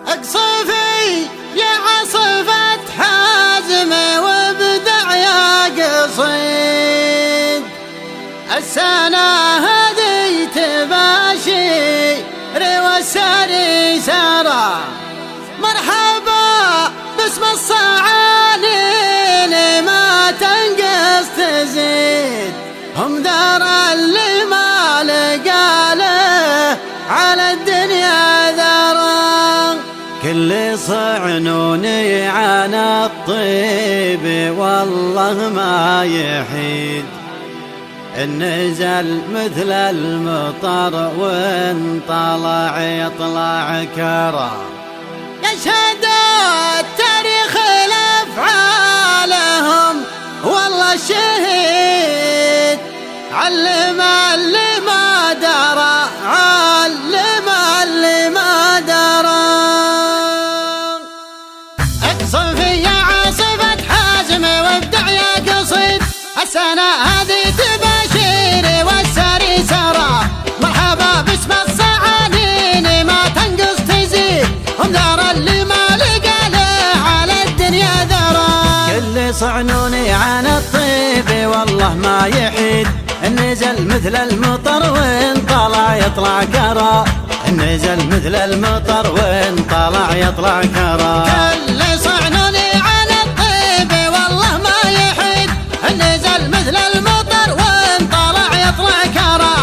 اقصفي يا عصفة حازم وابدع يا قصيد، السنة هذي تباشر والسري سارة، مرحبا باسم الصعالين ما تنقص تزيد، هم دار اللي ما لقى له على الدنيا ذرة، كل صعنوني عن الطيب والله ما يحيد، نزل مثل المطر وان طلع يطلع كرا، يشهد التاريخ لافعالهم والله شهيد، علم اللي ما درى علم اللي ما درى، اقصفي يا عاصفة حازم وابدع يا قصيد، السنة هذه تباشر والسري سرى، مرحبا باسم الصعالين ما تنقص تزيد، هم دار اللي ما لقى له على الدنيا ذرى، كل صعنوني عن الطيب والله ما يحيد، نزل مثل المطر وان طلع يطلع كرا، نزل مثل المطر وان طلع يطلع كرا، كل صعنوني عن الطيب والله ما يحيد، نزل مثل المطر وان طلع يطلع كرا،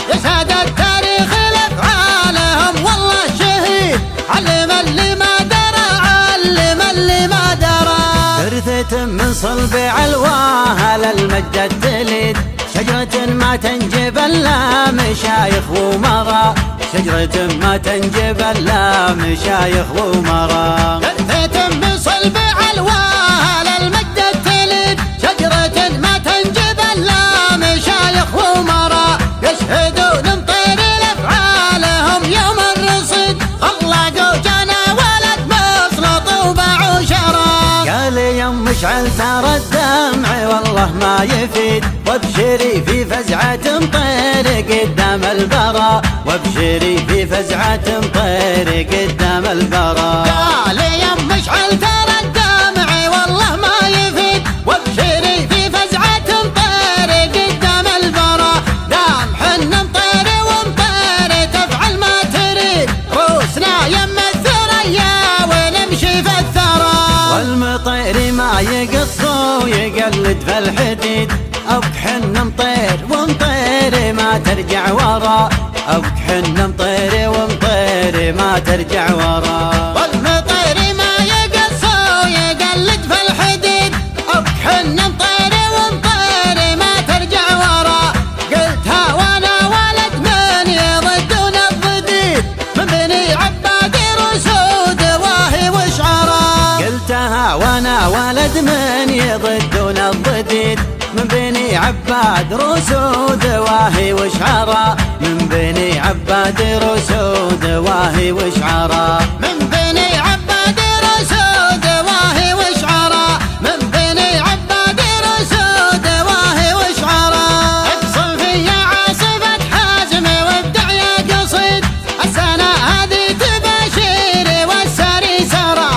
يشهد التاريخ لافعالهم والله شهيد، علم اللي ما درى علم اللي ما درى، ارثة من صلب علواها للمجد التليد، شجرة ما تنجب الا مشايخ ومرا، شجرة ما تنجب الا مشايخ ومرا، ارثة من صلب علواها للمجد التليد، شجرة ما تنجب الا مشايخ ومرا، يشهدون مطير لافعالهم يوم الرصيد، خلقوا جانا ولد مسلط وباعوا شرا، قال يوم مشعل ترى الدمع والله ما يفيد، وابشري في فزعة مطير قدام البرا، وابشري في فزعة مطير قدام البرا، قال يوم مشعل ترى الدمع والله ما يفيد، وابشري في فزعة مطير قدام البرا، دام حن مطير ومطير تفعل ما تريد، روسنا يم الثريا ونمشي في الثرى، والمطير ما يقص ويقلد في الحديد، أبك حن مطير ومطير ما ترجع ورا، أبك حن مطير ومطير ما ترجع ورا، والمطير ما يقص ويقلد في الحديد، أبك حن مطير ومطير ما ترجع ورا، قلتها وانا ولد من يضدون الضديد، من بني عباد رسود واهي وشعرا، قلتها وانا ولد من يضدون الضديد، من بني عباد رسود واهي وشعرا، من بني عباد رسود واهي وشعرا، من بني عباد رسود واهي وشعرا، من بني عباد رسود واهي وشعرا، اقصفي يا عاصفة حازم وابدع يا قصيد، السنة هذه تباشر والسري سرى،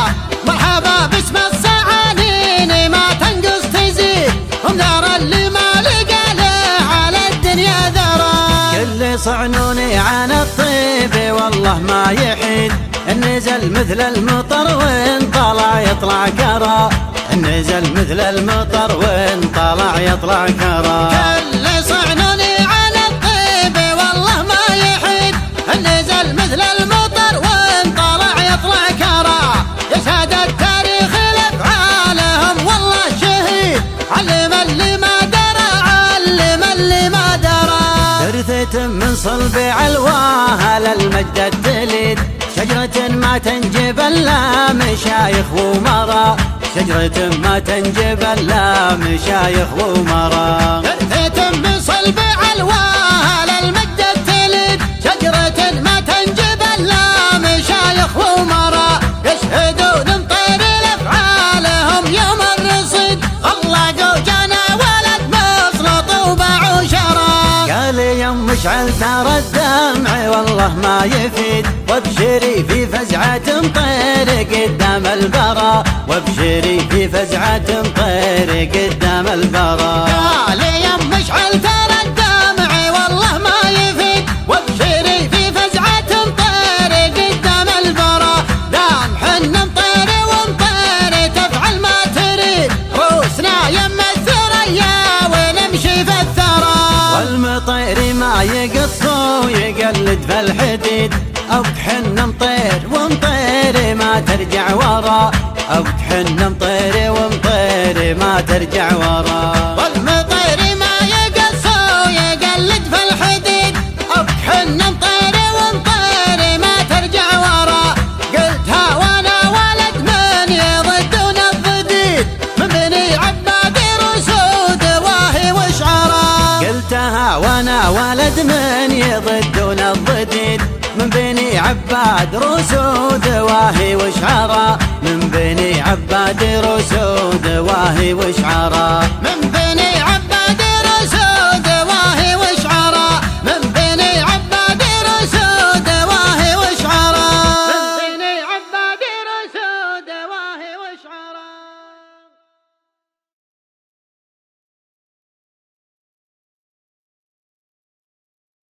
مرحبا باسم الصعالين ما تنقص تزيد، هم دار اللي ما لقى له على الدنيا ذرى، كل صعنوني عن الطيب والله ما يحيد، نزل مثل المطر وان طلع يطلع كرا، نزل مثل المطر وان طلع يطلع كرا، كل صعنوني عن الطيب والله ما يحيد، نزل مثل المطر وان طلع يطلع كرا، يشهد التاريخ لافعالهم والله شهيد، علم اللي ما درى علم اللي ما درى، ارثة من صلب علواها للمجد التليد، شجرة ما تنجب الا مشايخ ومرا، شجرة ما تنجب الا مشايخ ومرا، ارثة من صلب علواها للمجد التليد، شجرة ما تنجب الا مشايخ ومرا، يشهدون مطير لافعالهم يوم الرصيد، خلقوا جانا ولد مسلط وباعوا شرا، قال يوم مشعل ترى الدمع والله ما يفيد، وابشري في فزعة مطير قدام البرا، وابشري في فزعة طير قدام البرا. قال يا مشعل ترى الدمع والله ما يفيد، وابشري في فزعة طير قدام البرا. دام حنا نطير ونطير تفعل ما تريد، روسنا يم الثريا ونمشي في الثرى. والمطير ما يقص ويقلد في الحديد، أبد حنا نطير ونطير ما ترجع ورا، أبد حنا نطير ونطير ما ترجع ورا. والمطير ما يقص ويقلد في الحديد، أبد حنا نطير ونطير ما ترجع ورا. قلتها وانا ولد من يضدون الضديد، من بني عباد رسود واهي وشعرا. قلتها وانا ولد من يضدون الضديد، من بني عباد رسود واهي وشعرا، من بني عباد رسود واهي وشعرا.